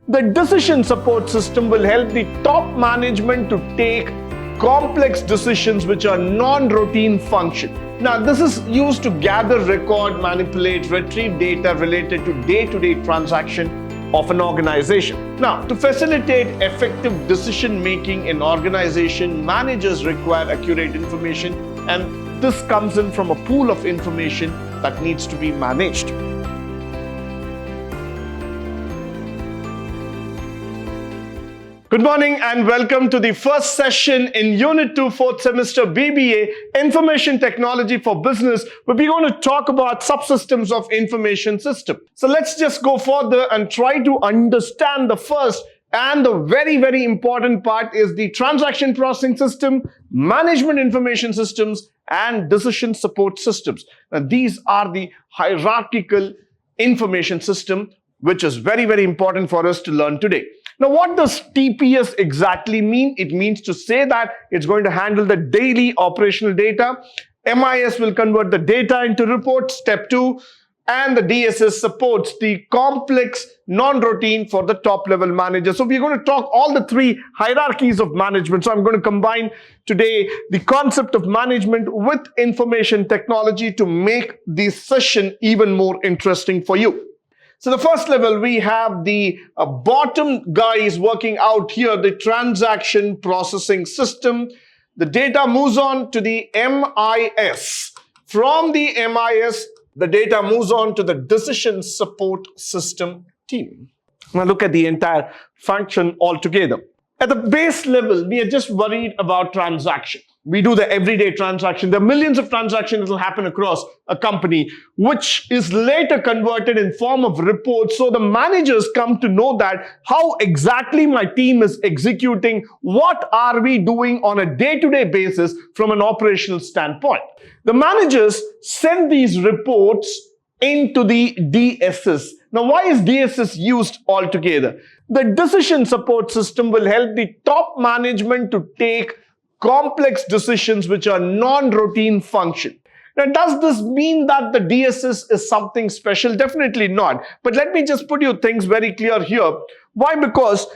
The decision support system will help the top management to take complex decisions which are non-routine function. Now, this is used to gather, record, manipulate, retrieve data related to day-to-day transaction of an organization. Now, to facilitate effective decision-making in organization, managers require accurate information, and this comes in from a pool of information that needs to be managed. Good morning and welcome to the first session in Unit 2, 4th semester BBA, Information Technology for Business, where we're going to talk about subsystems of information system. So let's just go further and try to understand the first and the very important part is the transaction processing system, management information systems, and decision support systems. Now, these are the hierarchical information system, which is very important for us to learn today. Now, what does TPS exactly mean? It means to say that it's going to handle the daily operational data. MIS will convert the data into reports, step 2, and the DSS supports the complex non-routine for the top level manager. So we're going to talk all the three hierarchies of management. So I'm going to combine today the concept of management with information technology to make this session even more interesting for you. So the first level, we have the bottom guys working out here, the transaction processing system. The data moves on to the MIS. From the MIS, the data moves on to the decision support system team. Now look at the entire function altogether. At the base level, we are just worried about transaction. We do the everyday transaction. There are millions of transactions that will happen across a company, which is later converted in form of reports. So the managers come to know that how exactly my team is executing, what are we doing on a day-to-day basis from an operational standpoint. The managers send these reports into the DSS. Now, why is DSS used altogether? The decision support system will help the top management to take complex decisions which are non-routine function. Now, does this mean that the DSS is something special? Definitely not. But let me just put you things very clear here. Why? Because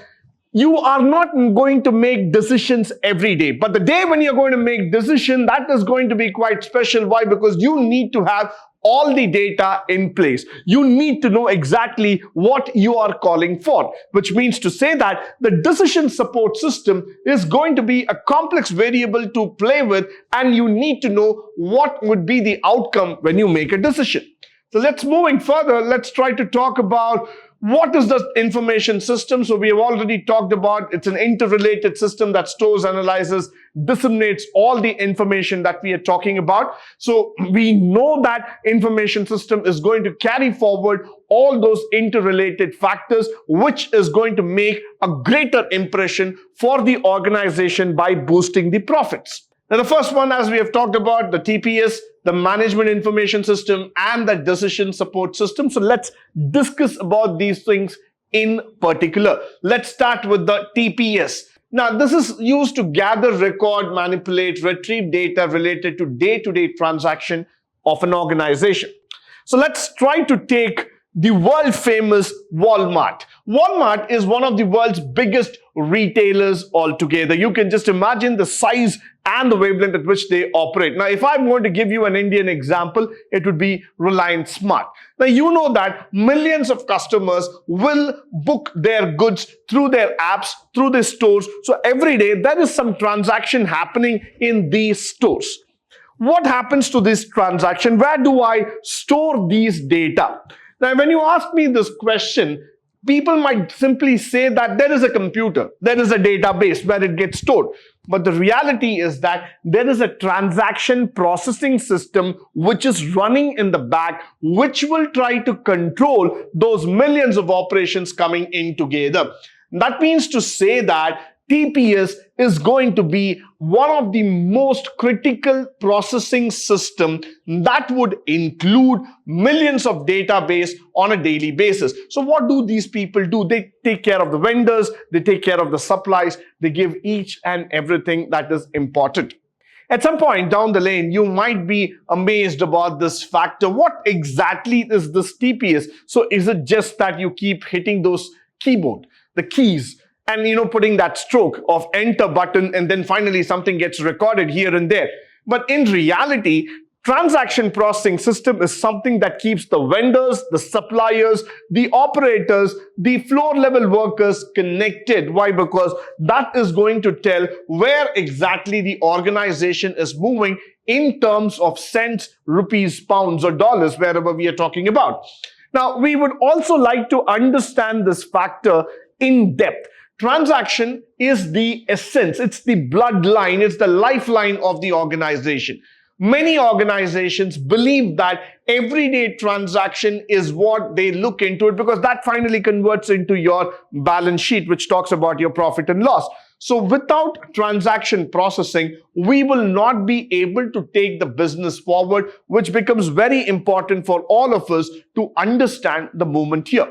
you are not going to make decisions every day. But the day when you're going to make decision, that is going to be quite special. Why? Because you need to have all the data in place. You need to know exactly what you are calling for, which means to say that the decision support system is going to be a complex variable to play with, and you need to know what would be the outcome when you make a decision. So moving further, let's try to talk about what is the information system. So we have already talked about it's an interrelated system that stores, analyzes, disseminates all the information that we are talking about. So we know that information system is going to carry forward all those interrelated factors, which is going to make a greater impression for the organization by boosting the profits. Now, the first one, as we have talked about, the TPS, the management information system, and the decision support system. So let's discuss about these things in particular. Let's start with the TPS. Now, this is used to gather, record, manipulate, retrieve data related to day-to-day transaction of an organization. So let's try to take the world famous Walmart. Walmart is one of the world's biggest retailers altogether. You can just imagine the size and the wavelength at which they operate. Now, if I'm going to give you an Indian example, it would be Reliance Smart. Now, you know that millions of customers will book their goods through their apps, through their stores. So every day there is some transaction happening in these stores. What happens to this transaction? Where do I store these data? Now, when you ask me this question, people might simply say that there is a computer, there is a database where it gets stored. But the reality is that there is a transaction processing system which is running in the back, which will try to control those millions of operations coming in together. That means to say that TPS is going to be one of the most critical processing system that would include millions of database on a daily basis. So what do these people do? They take care of the vendors, they take care of the supplies, they give each and everything that is important. At some point down the lane, you might be amazed about this factor. What exactly is this TPS? So is it just that you keep hitting those keyboard, the keys, and putting that stroke of enter button, and then finally something gets recorded here and there. But in reality, transaction processing system is something that keeps the vendors, the suppliers, the operators, the floor level workers connected. Why? Because that is going to tell where exactly the organization is moving in terms of cents, rupees, pounds, or dollars, wherever we are talking about. Now, we would also like to understand this factor in depth. Transaction is the essence, it's the bloodline, it's the lifeline of the organization. Many organizations believe that everyday transaction is what they look into it, because that finally converts into your balance sheet, which talks about your profit and loss. So without transaction processing, we will not be able to take the business forward, which becomes very important for all of us to understand the movement here.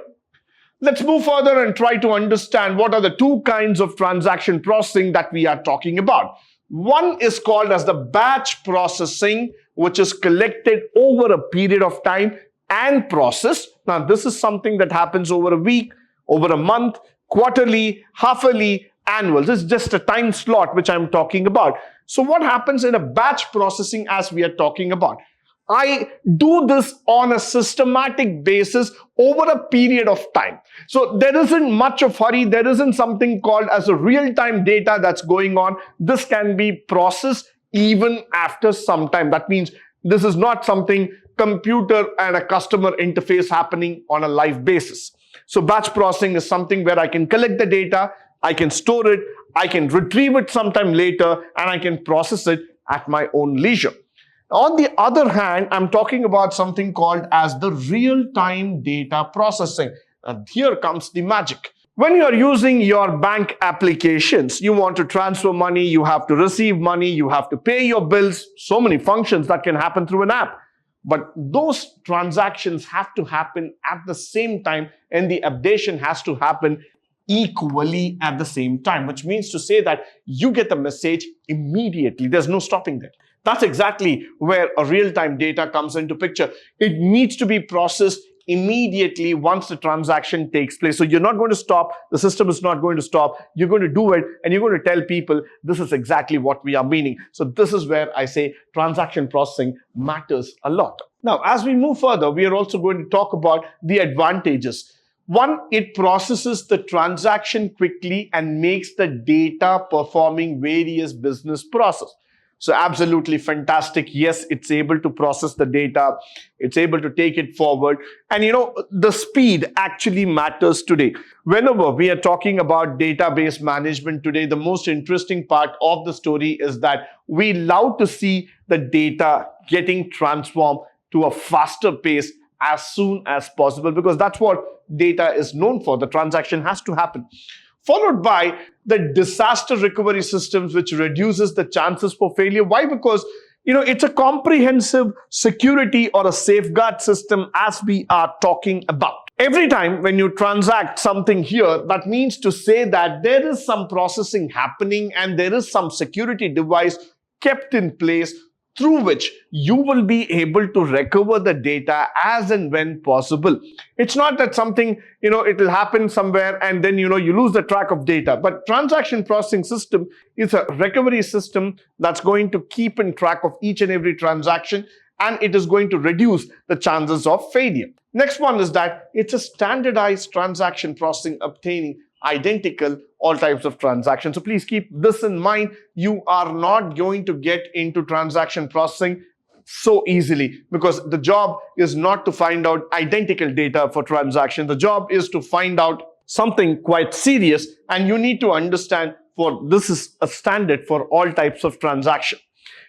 Let's move further and try to understand what are the two kinds of transaction processing that we are talking about. One is called as the batch processing, which is collected over a period of time and processed. Now, this is something that happens over a week, over a month, quarterly, half-yearly, annual. This is just a time slot which I'm talking about. So what happens in a batch processing as we are talking about? I do this on a systematic basis over a period of time. So there isn't much of hurry. There isn't something called as a real-time data that's going on. This can be processed even after some time. That means this is not something computer and a customer interface happening on a live basis. So batch processing is something where I can collect the data, I can store it, I can retrieve it sometime later, and I can process it at my own leisure. On the other hand, I'm talking about something called as the real-time data processing. And here comes the magic. When you're using your bank applications, you want to transfer money, you have to receive money, you have to pay your bills, so many functions that can happen through an app. But those transactions have to happen at the same time, and the updation has to happen equally at the same time, which means to say that you get the message immediately. There's no stopping that. That's exactly where a real-time data comes into picture. It needs to be processed immediately once the transaction takes place. So you're not going to stop. The system is not going to stop. You're going to do it, and you're going to tell people this is exactly what we are meaning. So this is where I say transaction processing matters a lot. Now, as we move further, we are also going to talk about the advantages. One, it processes the transaction quickly and makes the data performing various business processes. So absolutely fantastic. Yes, it's able to process the data. It's able to take it forward. And the speed actually matters today. Whenever we are talking about database management today, the most interesting part of the story is that we love to see the data getting transformed to a faster pace as soon as possible, because that's what data is known for. The transaction has to happen. Followed by the disaster recovery systems, which reduces the chances for failure. Why? Because it's a comprehensive security or a safeguard system as we are talking about. Every time when you transact something here, that means to say that there is some processing happening and there is some security device kept in place through which you will be able to recover the data as and when possible. It's not that something, it will happen somewhere and then, you lose the track of data. But transaction processing system is a recovery system that's going to keep in track of each and every transaction, and it is going to reduce the chances of failure. Next one is that it's a standardized transaction processing, obtaining identical all types of transactions. So please keep this in mind. You are not going to get into transaction processing so easily, because the job is not to find out identical data for transaction. The job is to find out something quite serious, and you need to understand this is a standard for all types of transaction.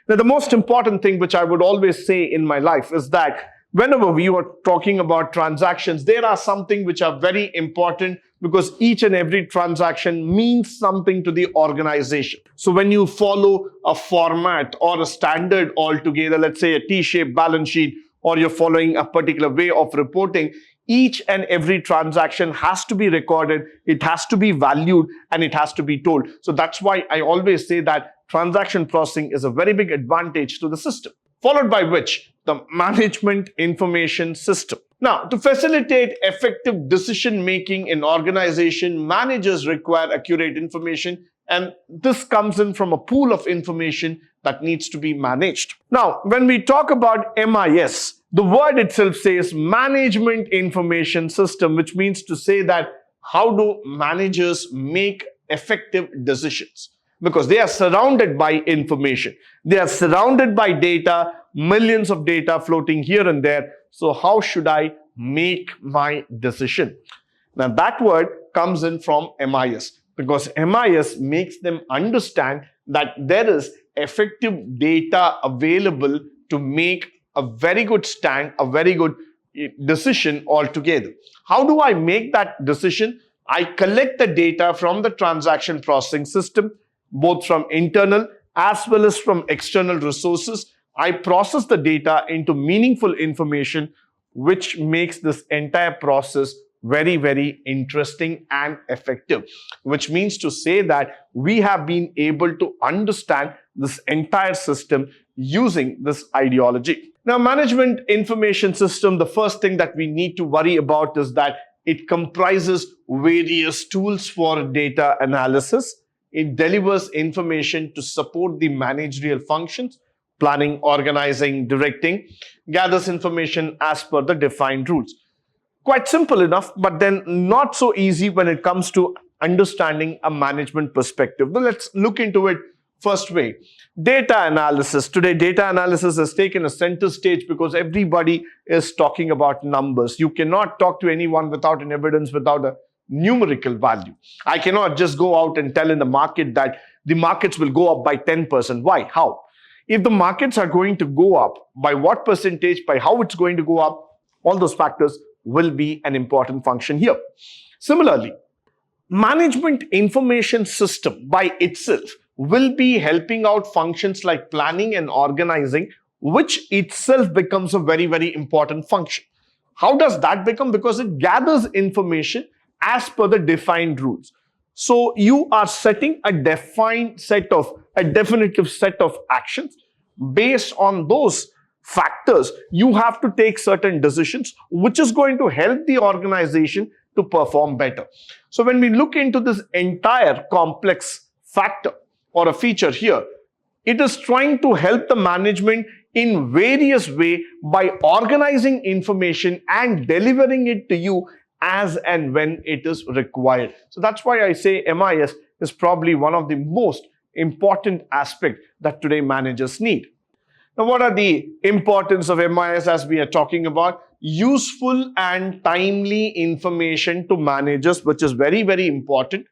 Now, the most important thing which I would always say in my life is that whenever we are talking about transactions, there are something which are very important, because each and every transaction means something to the organization. So when you follow a format or a standard altogether, let's say a T-shaped balance sheet, or you're following a particular way of reporting, each and every transaction has to be recorded, it has to be valued, and it has to be told. So that's why I always say that transaction processing is a very big advantage to the system. Followed by which, the management information system. Now, to facilitate effective decision making in organization, managers require accurate information, and this comes in from a pool of information that needs to be managed. Now, when we talk about MIS, the word itself says Management Information System, which means to say that how do managers make effective decisions? Because they are surrounded by information. They are surrounded by data, millions of data floating here and there. So how should I make my decision? Now that word comes in from MIS, because MIS makes them understand that there is effective data available to make a very good stand, a very good decision altogether. How do I make that decision? I collect the data from the transaction processing system, both from internal as well as from external resources. I process the data into meaningful information, which makes this entire process very, very interesting and effective, which means to say that we have been able to understand this entire system using this ideology. Now, management information system, the first thing that we need to worry about is that it comprises various tools for data analysis. It delivers information to support the managerial functions, planning, organizing, directing, gathers information as per the defined rules. Quite simple enough, but then not so easy when it comes to understanding a management perspective. But let's look into it first way. Data analysis. Today, data analysis has taken a center stage because everybody is talking about numbers. You cannot talk to anyone without an evidence, without a numerical value. I cannot just go out and tell in the market that the markets will go up by 10%. Why? How? If the markets are going to go up, by what percentage, by how it's going to go up, all those factors will be an important function here. Similarly, management information system by itself will be helping out functions like planning and organizing, which itself becomes a very, very important function. How does that become? Because it gathers information as per the defined rules. So you are setting a definitive set of actions. Based on those factors, you have to take certain decisions, which is going to help the organization to perform better. So when we look into this entire complex factor or a feature here, it is trying to help the management in various ways by organizing information and delivering it to you as and when it is required. So that's why I say MIS is probably one of the most important aspects that today managers need. Now, what are the importance of MIS as we are talking about? Useful and timely information to managers, which is very, very important,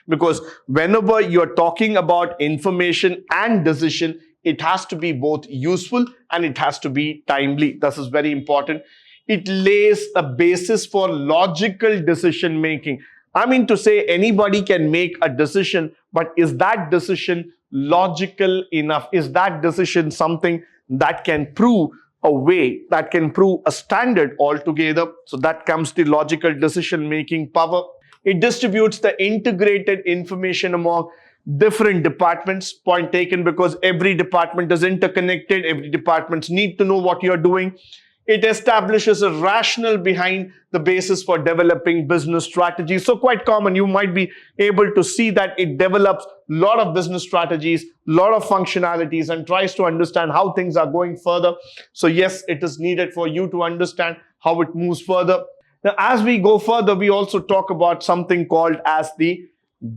because whenever you're talking about information and decision, it has to be both useful and it has to be timely. This is very important. It lays a basis for logical decision making. I mean to say anybody can make a decision, but is that decision logical enough? Is that decision something that can prove a way, that can prove a standard altogether? So that comes the logical decision making power. It distributes the integrated information among different departments. Point taken, because every department is interconnected. Every department needs to know what you're doing. It establishes a rationale behind the basis for developing business strategies. So quite common, you might be able to see that it develops a lot of business strategies, a lot of functionalities, and tries to understand how things are going further. So yes, it is needed for you to understand how it moves further. Now, as we go further, we also talk about something called as the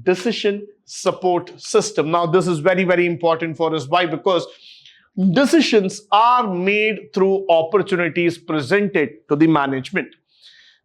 decision support system. Now, this is very, very important for us. Why? Because decisions are made through opportunities presented to the management.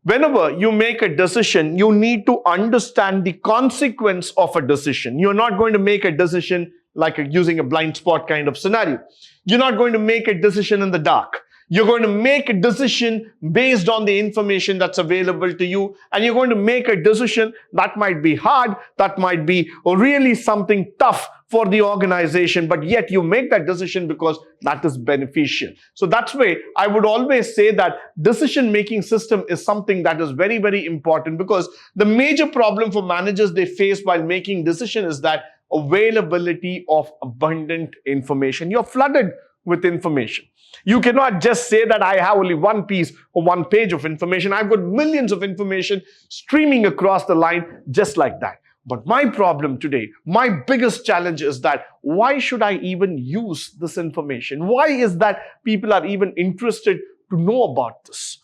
Whenever you make a decision, you need to understand the consequence of a decision. You're not going to make a decision like using a blind spot kind of scenario. You're not going to make a decision in the dark. You're going to make a decision based on the information that's available to you, and you're going to make a decision that might be hard, that might be really something tough for the organization, but yet you make that decision because that is beneficial. So that's why I would always say that decision-making system is something that is very, very important, because the major problem for managers they face while making decision is that availability of abundant information. You're flooded with information. You cannot just say that I have only one piece or one page of information. I've got millions of information streaming across the line just like that. But my problem today, my biggest challenge is that why should I even use this information? Why is that people are even interested to know about this?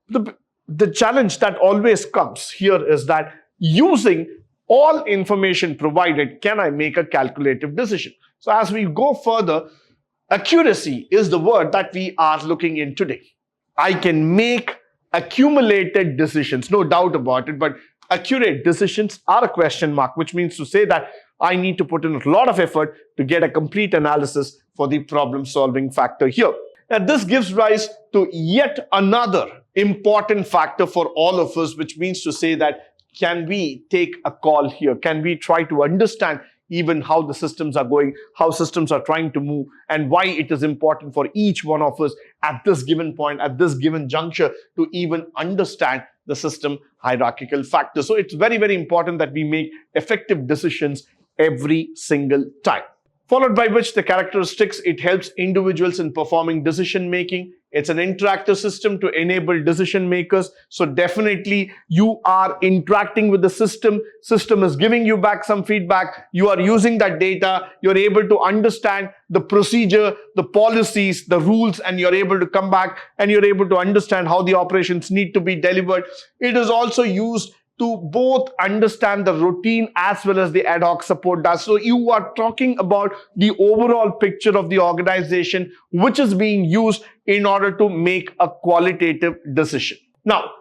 The challenge that always comes here is that using all information provided, can I make a calculative decision? So as we go further, accuracy is the word that we are looking in today. I can make accumulated decisions, no doubt about it, but accurate decisions are a question mark, which means to say that I need to put in a lot of effort to get a complete analysis for the problem-solving factor here. Now, this gives rise to yet another important factor for all of us, which means to say that can we take a call here? Can we try to understand even how the systems are going, how systems are trying to move, and why it is important for each one of us at this given point, at this given juncture, to even understand the system hierarchical factor. So it's very, very important that we make effective decisions every single time. Followed by which the characteristics, it helps individuals in performing decision making. It's an interactive system to enable decision makers. So definitely you are interacting with the system. System is giving you back some feedback. You are using that data. You're able to understand the procedure, the policies, the rules, and you're able to come back and you're able to understand how the operations need to be delivered. It is also used to both understand the routine as well as the ad hoc support does. So you are talking about the overall picture of the organization, which is being used in order to make a qualitative decision. Now,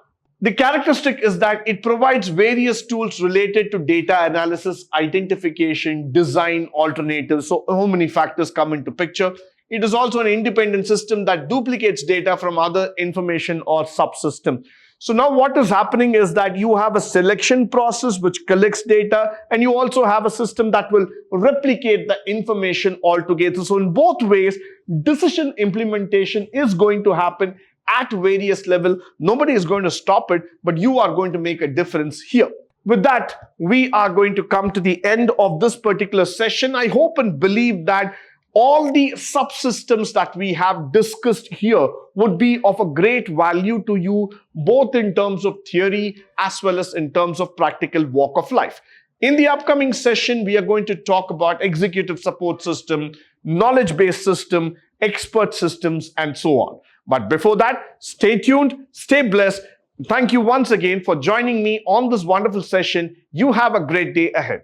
the characteristic is that it provides various tools related to data analysis, identification, design, alternatives. So how many factors come into picture? It is also an independent system that duplicates data from other information or subsystems. So now what is happening is that you have a selection process which collects data, and you also have a system that will replicate the information altogether. So in both ways, decision implementation is going to happen at various levels. Nobody is going to stop it, but you are going to make a difference here. With that, we are going to come to the end of this particular session. I hope and believe that all the subsystems that we have discussed here would be of a great value to you, both in terms of theory as well as in terms of practical walk of life. In the upcoming session, we are going to talk about executive support system, knowledge-based system, expert systems, and so on. But before that, stay tuned, stay blessed. Thank you once again for joining me on this wonderful session. You have a great day ahead.